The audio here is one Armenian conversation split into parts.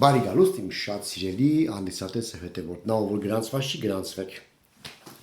Բարի գալուստ իմ շատ սիրելի հանդիսատես հետևորդ, նա որ գրանցված չի գրանցվեք,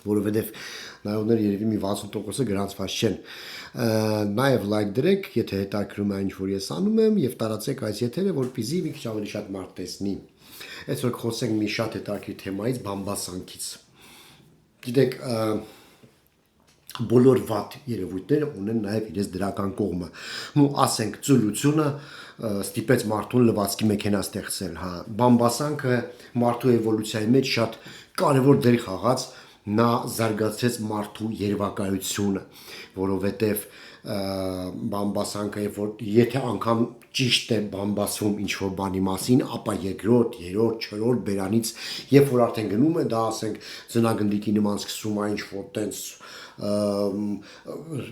որովհետև նայողները երևի մի 60%-ը գրանցված չեն, նաև լայք դրեք, եթե հետաքրում է ինչ-որ ես անում եմ և տարածեք այս եթերը, որպեսզի մի քիչ ավելի շատ մարդ տեսնի։ Այսօր խոսենք մի շատ հետաքրքիր թեմայից, բամբասանքից։ Գիտեք, բոլոր վատ երևույթները ունեն նաև իրենց դրական կողմը։ Ասենք ծուլությունը ստիպեց մարդուն լվացքի մեքենա ստեղծել, հա։ Բամբասանքը մարդու էվոլյուցիայի մեջ շատ կարևոր դեր խաղաց, նա զարգացրեց մարդու երևակայությունը, որովհետև բամբասանքը եթե անգամ ճիշտ է բամբասվում ինչ-որ բանի մասին, ապա երկրորդ, երրորդ, չորրորդ բերանից, երբ որ արդեն գնում է, դա ասենք ձնագնդիկի նման սկսում է ինչ-որ տենց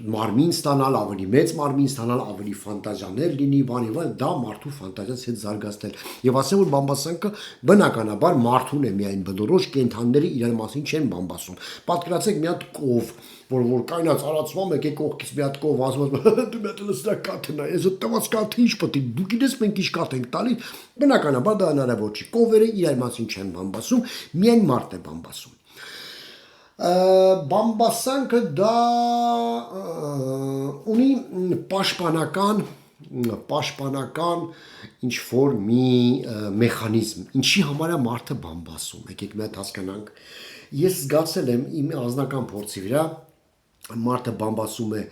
մարմին ստանալ, ավելի մեծ մարմին ստանալ, ավելի ֆանտազիաներ լինի, բանի վայել, դա մարդու ֆանտազիաց հետ զարգացնել։ Եվ ասեմ, որ բամբասանքը բնականաբար մարդուն է միայն բնորոշ, կենդանիները իրար մասին չեն բամբասում։ Պատկերացեք մի հատ կով, որ կայնած արածվում եք կողքից մի հատ կով ասում դու մի հատ լսրա կաթն է, ես տված կաթը ինչ պետք է, դու գիտես մենք ինչ կաթ ենք տալի, բնականաբար դա հնարավոր չի։ Կովերը իրար մասին չեն բամբասում, միայն մարդ է բամբասում։ Բամբասանքը դա ունի պաշտպանական ինչ-որ մի մեխանիզմ, ինչի համար է մարդը բամբասում, եկեք մի հատ հասկանանք։ Ես զգացել եմ իմ անձնական փորձի վրա, մարդը բամբասում է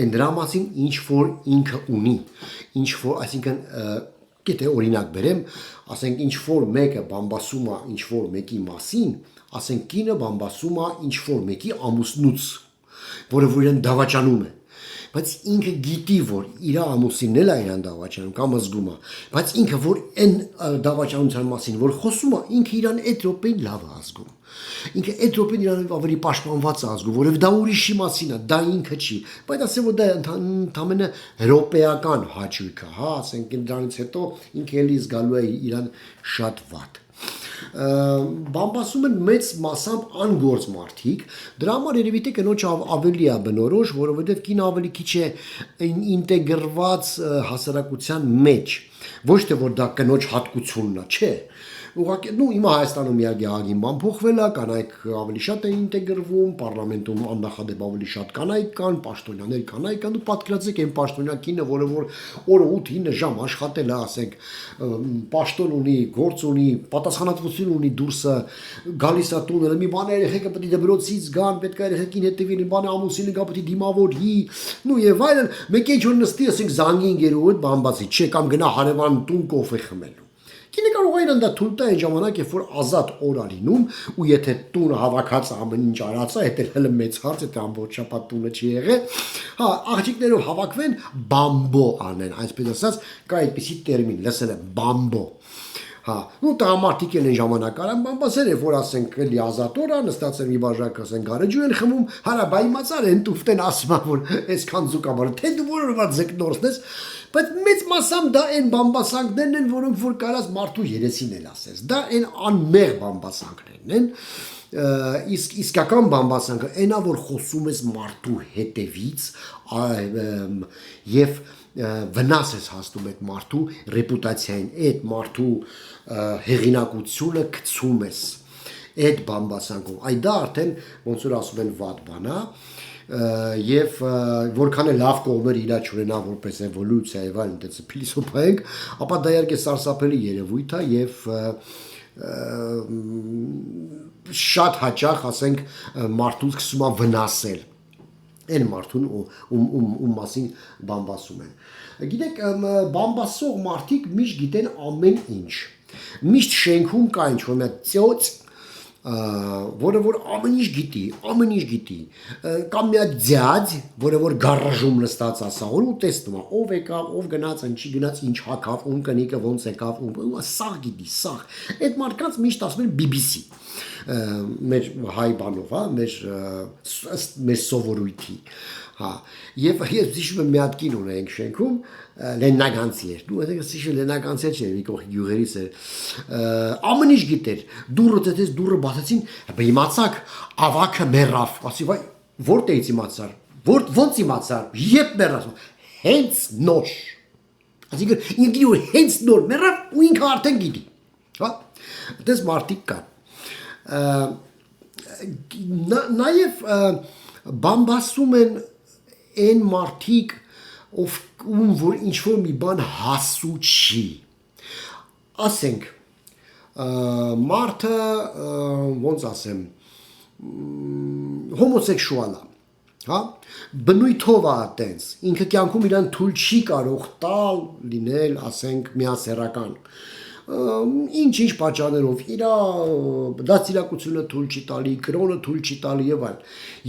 այն դրա մասին, ինչ որ ինքը ունի, ինչ որ, այսինքն, գիտե օրինակ բերեմ, ասենք ինչ որ մեկը բամբասում է ինչ որ մեկի մասին, ասենք կինը բամբասում է ինչ որ մեկի ամուսնուց, որը որ իրեն դավաճանում է, բայց ինքը գիտի, որ իր ամուսինն էլ է իրան դավաճանում կամ զգում է, բայց ինքը որ այն դավաճանության մասին, որ խոսում է, ինքը իրան այդ րոպեին լավ է ազգում։ Ինքը այդ րոպեին իրան ավելի պաշտպանված է ազգում, որովհետև դա ուրիշի մասին է, դա ինքը չի, բայց ասեմ, որ դա ընդամենը րոպեական հաճույք է, հա, ասենք դրանից հետո ինքը էլի զգալու է իրան շատ վատ։ Բամբասում են մեծ մասամբ անգործ մարդիկ, դրա համար երևի թե կնոջ ավելի է բնորոշ, որովհետև կինը ավելի քիչ է ինտեգրված հասարակության մեջ, ոչ թե որ դա կնոջ հատկությունն է, չէ։ Ուղղակի հիմա Հայաստանում իհարկե ահագին բան փոխվել է, կանայք ավելի շատ են ինտեգրվում, պարլամենտում աննախադեպ ավելի շատ կանայք կան, պաշտոնյաներ կանայք կան, ու պատկերացրեք այն պաշտոնյա կինը, որը որ օրը 8-9 ժամ աշխատել է, ասենք, պաշտոն ունի, գործ ունի, պատասխանատվություն ունի, դուրսը գալիս է տուն, մի բան երեխեքը պետք է դպրոցից գան, պետք է երեխեքին հետևի, մի բան ամուսինը գա պետք է դիմավորի, եւ այլն, մեկ ինչ որ նստի, ասենք, զանգի ընկերու հետ բամբասի, չէ, կամ գնա հարևան տուն կոֆե խմելու։ Կինը կարող է իրան դա թույլ տա այն ժամանակ, երբ որ ազատ օր է լինում, ու եթե տունը հավաքած ամեն ինչ արած է, հետո հələ մեծ հարց է, թե ամբողջ շաբաթ տունը չի եղել, հա, աղջիկներով հավաքվեն, բամբո անեն, այսպես ասած, կա այդպիսի տերմին, լսել եմ, բամբո։ Հա, տղամարդիկ են այն ժամանակ արան բամբասել, երբ որ ասենք էլի ազատ օր է, նստած են մի բաժակ, ասենք գարեջուր են խմում, հարա բայ իմացար են տուֆտեն ասում որ այսքան զուկաբար, թե դու որովհա ձկնորսն ես, բայց մեծ մասամբ դա այն բամբասանքներն են, որոնք որ կարած մարդու երեսին էլ ասես, դա այն անմեղ բամբասանքներն են, իսկական բամբասանքը այնա, որ խոսում ես մարդու հետևից և վնաս ես հասնում այդ մարդու ռեպուտացիային, այդ մարդու հեղինակությունը գցում ես այդ բամբասանքով, այդ դա արդեն ոնց որ ասում են վատ բան է, և որքան է լավ կողմեր իրա չունենա որպես էվոլյուցիա եւ այլն, դες փիլիսոփայենք, ապա դա իհարկե սարսափելի երևույթ է եւ շատ հաճախ, ասենք, մարդուն սկսում է վնասել այն մարդուն ում մասին բամբասում են։ Գիտեք, բամբասող մարդիկ միշտ գիտեն ամեն ինչ, միշտ շենքում կա ինչ-որ մի ծյոծ, որը որ ամեն ինչ գիտի, կամ մի հատ ձյաձ, որը որ գարաժում նստած ասա, ու տեսնում է, ով եկավ, ով գնաց, ինչի գնաց, ինչ հագավ, ում կնիկը ոնց եկավ, սաղ գիտի, սաղ, այդ մարդկանց միշտ ասում են BBC, մեր հայ բանով, հա, մեր սովորույթի, հա, և ես զիշում եմ մի հատ կին ունենք շենքում, լեննագանցի էր, դու հետեք զիշում լեննագանցի չէր, մի կողի գյուղերից էր, ամեն ինչ գիտեր, դուրը տետես, դուրը բացեցին, իմացակ, ավակը մերավ, ասի, վայ, որտեղից իմացար, ոնց իմացար, եբ մերավ, հենց նոր, ասի ինքը հենց նոր մերավ ու ինքը արդեն գիտի, Հա, դες մարդիկ կան։ Նաև բամբասում են այն մարդիկ, ով որ ինչ որ մի բան հասու չի։ Ասենք, մարդը ոնց ասեմ, հոմոսեքշուալ է, հա, բնույթով է տենց, ինքը կյանքում իրան թույլ չի կարող տալ լինել, ասենք, միասեռական, ինչ պատճառներով իրա դաստիարակությունը թույլ չի տալի, կրոնը թույլ չի տալի եւ այլ։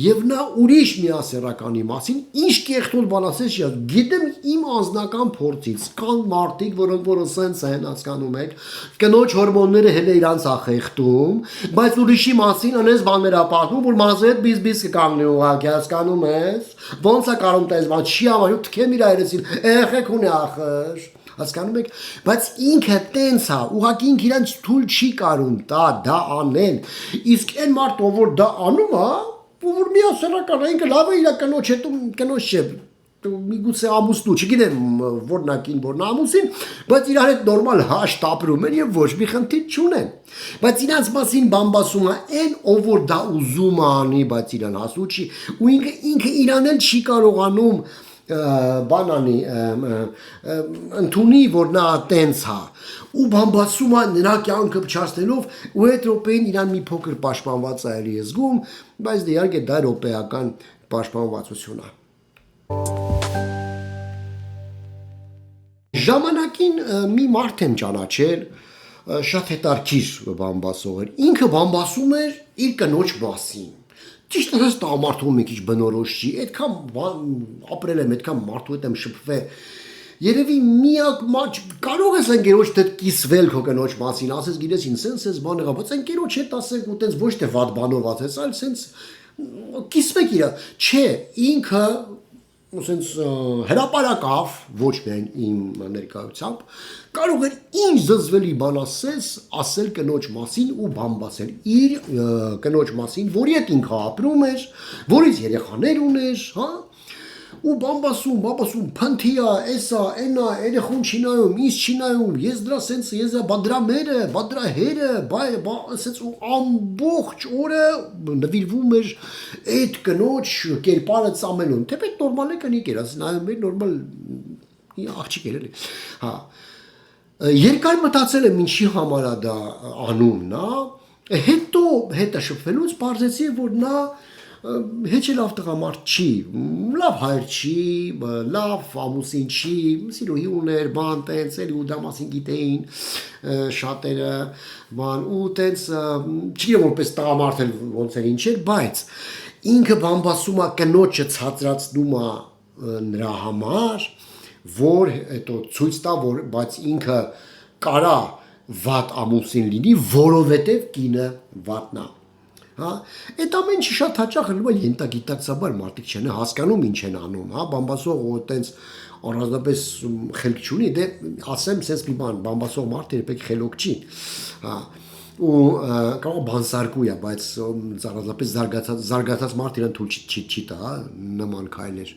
Եվ նա ուրիշ միասեռականի մասին ինչ կեղտոտ բան ասես, գիտեմ իմ անձնական փորձից, կան մարդիկ, որոնք սենց են, հասկանում եք, կնոջ հորմոնները հենց իրանց է խեղդում, բայց ուրիշի մասին անես բաներ է պատմում, որ մազը հետ բիզ կկանգնի ուղղակի, հասկանում ես, ոնց է կարող տես բան, չի ավարում, թքեմ իր այրեցին, երեխեք ունի ախր, հասկանում եք, բայց ինքը տենց է, ուղղակի ինքը իրենց թույլ չի կարում դա անել, իսկ այն մարդը, որ դա անում է, որ միասեռական է, ինքը լավ է իր կնոջ հետ, կնոջ չէ, միգուցե ամուսնու, չգիտեմ որնակին, որն ամուսին, բայց իրար հետ նորմալ հաշտ ապրում են եւ ոչ մի խնդիր չունեն։ Բայց իրանց մասին բամբասում է այն, ով որ դա ուզում է անի, բայց իրան հասու չի, ու ինքը իրան էլ չի կարողանում բանանի ընդունի, որ նա տենց է ու բամբասում է նրա կյանքը փչացնելով ու այդ րոպեին իրան մի փոքր պաշտպանված է էլի զգում, բայց իհարկե դա րոպեական պաշտպանվածություն է։ Ժամանակին մի մարդ եմ ճանաչել, շատ հետարքիր բամբասող էր, ինքը բամբասում էր իր կնոջ մասին, ճիշտ ասած տղամարդու մի քիչ բնորոշ չի, այդքան ապրել եմ, այդքան մարդու հետ եմ շփվել, երևի միակ կարող ես ընկերոջ հետ կիսվել քո կնոջ մասին, ասես գիտես ինձ սենց բան եղավ, բայց ընկերոջ հետ ասենք ու տենց ոչ թե վատ բանով ասես, այլ սենց կիսվեք իրա, չէ, ինքը սենց հրապարակավ, ոչ միայն իմ ներկայությամբ, կարող էր ինչ զզվելի բան ասել կնոջ մասին ու բամբասել իր կնոջ մասին, որի հետ ինքը ապրում էր, որից երեխաներ ուներ, հա, ու բամբասում, փնթիա, էսա, այնա, երեխուն չի նայում, ինձ չի նայում, ես դրա սենց, ես բա դրա մերը, բա դրա հերը, սենց ու ամբողջ օրը նվիրվում էր այդ կնոջ կերպարը ծամելուն, թեպետ նորմալ է կնիկ էր, ասես նայում էր նորմալ աղջիկ էր էլի, հա, երկար մտածել եմ ինչի համար է դա անում նա, հետո հետը շփվելուց պարզեցի, որ նա հեչ լավ տղամարդ չի, լավ հայր չի, լավ ամուսին չի, սիրուհի ուներ, բան տենց էլի ու դա մասին գիտեին շատերը, բան ու տենց չգիտեմ որպես տղամարդ էլ ոնց էր ինչ էր, բայց ինքը բամբասում է կնոջը ցածրացնում է նրա համար, որ հետո ցույց տա, որ բայց ինքը կարա վատ ամուսին լինի, որովհետև կինը վատն է։ Հա, այդ ամեն ինչը շատ հաճախ լույս ենթագիտակցաբար մարդիկ չեն հասկանում ինչ են անում, հա, բամբասող ու տենց առանձնապես խելք չունի, դե ասեմ sense մի բան, բամբասող մարդը երբեք խելոք չի, հա, ու կարող բանսարկու է, բայց առանձնապես զարգացած մարդ իրան թույլ չի տա, նման քայլեր,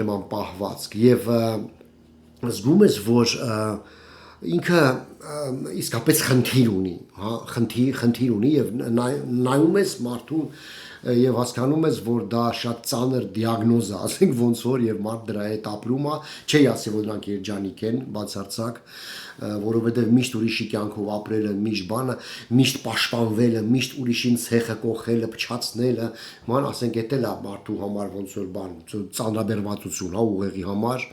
նման պահվածք եւ զգում ես, որ ինքը իսկապես խնդիր ունի, հա, խնդիր ունի եւ նայում ես մարդուն եւ հասկանում ես, որ դա շատ ծանր դիագնոզ է, ասենք ոնց որ եւ մարդ դրա հետ ապրում է, չի ասի որ նրանք երջանիկ են, բացարձակ, որովհետեւ միշտ ուրիշի կյանքով ապրելը, միշտ բանը, միշտ պաշտպանվելը, միշտ ուրիշին ցեխը կողելը, փչացնելը, ման ասենք դա էլ է մարդու համար ոնց որ բան, ծանրաբեռվածություն, հա, ուղեղի համար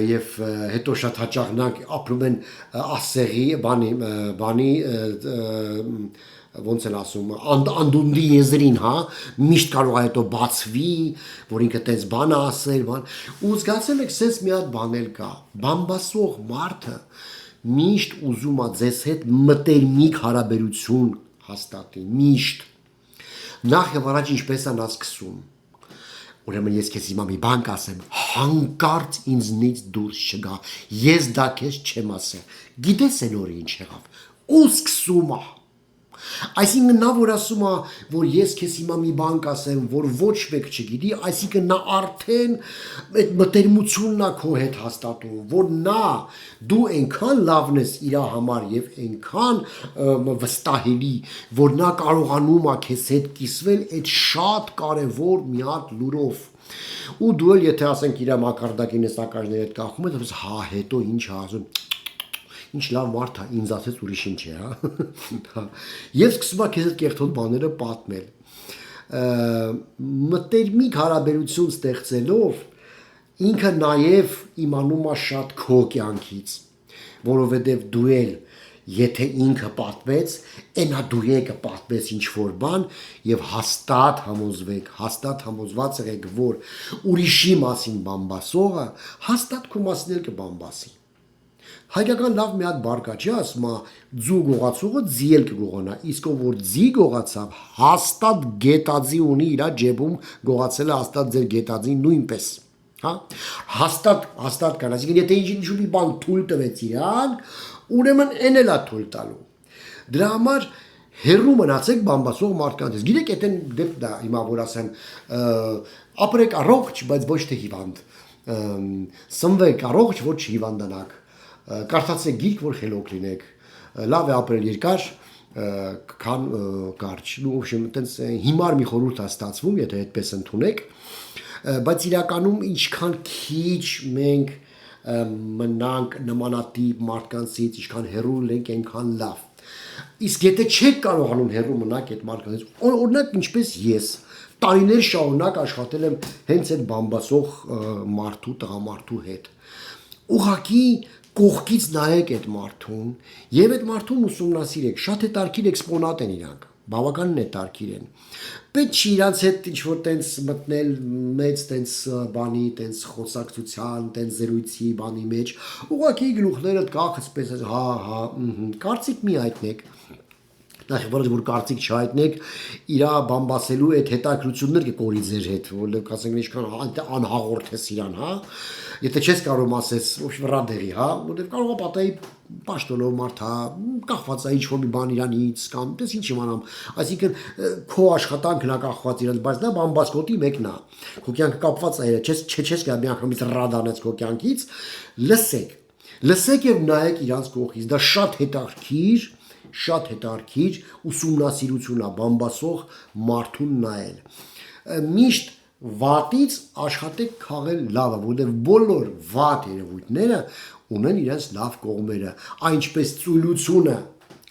եւ հետո շատ հաճախ նրանք ապրում են ասեղի բանի ոնց են ասում անդունդի եզրին, հա, միշտ կարող է հետո բացվի, որ ինքը տես բան ասել, բան, ու զգացել եք սենց մի հատ բան էլ կա, բամբասող մարդը միշտ ուզում է ձեզ հետ մտերմիկ հարաբերություն հաստատի, միշտ, նախ եւ առաջ ինչպես է նա սկսում, ուրեմն ես քեզ հիմա մի բան կասեմ, հանկարծ ինձնից դուրս չգա, ես դա քեզ չեմ ասել, գիտես այն օրը ինչ եղավ, ու սկսում է, Այսինքն նա որ ասում է, որ ես քեզ հիմա մի բան կասեմ, որ ոչ մեկ չգիտի, այսինքն նա արդեն այդ մտերմությունն է քո հետ հաստատում, որ նա դու այնքան լավն ես իր համար եւ այնքան վստահելի, որ նա կարողանում է քեզ հետ կիսվել այդ շատ կարևոր մի հատ լուրով։ Ու դու էլ եթե ասենք իր մակարդակին ես ակաժների հետ կախում ես, ասես հա հետո ինչ ասում ինչ լավ մարդ է, ինձ ասեց ուրիշին չէ, հա։ Եվ սկսում է քեզ այդ կեղտոտ բաները պատմել։ Մտերմիկ հարաբերություն ստեղծելով ինքը նաև իմանում է շատ քո կյանքից, որովհետև դու էլ եթե ինքը պատմեց, այնա դու եկը պատմես ինչ-որ բան եւ հաստատ համոզվեք, հաստատ համոզված եղեք, որ ուրիշի մասին բամբասողը հաստատ քո մասին էլ կբամբասի։ Հայկական լավ մի հատ բառ կա, չի ասում, ձու գողացողը ձիել կգողանա, իսկ ով որ ձի գողացավ, հաստատ գետաձի ունի իր ջեբում գողացել է հաստատ ձեր գետաձին նույնպես, հա։ Հաստատ կան, այսինքն եթե ինչ-որ մի բան թույլ տվեց իրան, ուրեմն այն էլ է թույլ տալու։ Դրա համար հերրու մնացեք բամբասող մարդկանցից։ Գիտեք, այդեն դեպք դա հիմա որ ասեմ, ապրեք առողջ, բայց ոչ թե հիվանդ։ Սնվեք առողջ, ոչ հիվանդանաք։ Կարդացեք գիրք, որ խելոք լինեք, լավ է ապրել երկար, քան կարճ։ Ու ոբշեմ, այտենց հիմար մի խորհուրդ է ստացվում, եթե այդպես ընդունեք, բայց իրականում ինչքան քիչ մենք մնանք նմանատիպ մարդկանցից, ինչքան հեռու լինենք, այնքան լավ։ Իսկ եթե չեք կարողանում հեռու մնաք այդ մարդկանցից, օրինակ ինչպես ես, տարիներ շարունակ աշխատել եմ հենց այդ բամբասող մարդու, տղամարդու հետ։ Ուղղակի կողքից նայեք այդ մարդուն եւ այդ մարդուն ուսումնասիրեք, շատ հետարքիր էքսպոնատ են իրանք, բավականին հետարքիր են։ Պետք չի իրանց հետ ինչ-որ տենց մտնել մեծ տենց բանի, տենց խոսակցության, տենց զրույցի բանի մեջ, ուղղակի գլուխները կախծպես հա, կարծիք մի հայտնեք։ Նախ որ կարծիք չհայտնեք, իրա բամբասելու այդ հետաքրություններ կկորի ձեր հետ, որ ասենք ինչքան անհաղորդ ես իրան, հա։ Եթե չես կարող ասես, ոբշ ռադերի, հա, որտեղ կարող է պատահի պաշտոնով մարդ, հա, կախված է ինչ-որ մի բան իրանից կամ դες ինչ իմանամ, այսինքն քո աշխատանքն է կախված իրանից, բայց դա բամբասկոտի մեկն է։ Քո կյանքը կապված է իրա, չես գա միանգամից ռադ անես քո կյանքից, լսեք եւ նայեք իրանց կողքից, դա շատ հետարքիր ուսումնասիրություն է բամբասող մարդուն նայել։ Միշտ վատից աշխատեք քաղել լավը, որտեղ բոլոր վատ երևույթները ունեն իրենց լավ կողմերը, այնպես ծույլությունը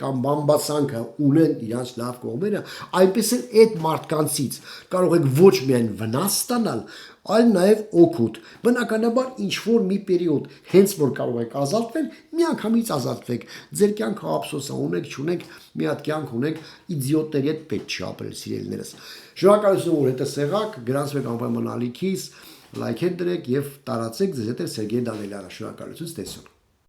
կամ բամբասանքը ունեն իրենց լավ կողմերը, այնպես էլ այդ մարդկանցից կարող եք ոչ միայն վնաս ստանալ, այլ նաև օգուտ։ Բնականաբար ինչ-որ մի պերիոդ, հենց որ կարող եք ազատվել, միանգամից ազատվեք։ Ձեր կյանքը ափսոսա ունեք, չունեք, մի հատ կյանք ունեք, իդիոտների հետ պետք չի ապրել, սիրելիներս։ Շնորհակալություն, որ հետս եղաք, գրանցվեք անպայման ալիքից, լայքեր դրեք եւ տարածեք ձեզ հետ Սերգեյ Դանիելյանը։ Շնորհակալություն, տեսություն։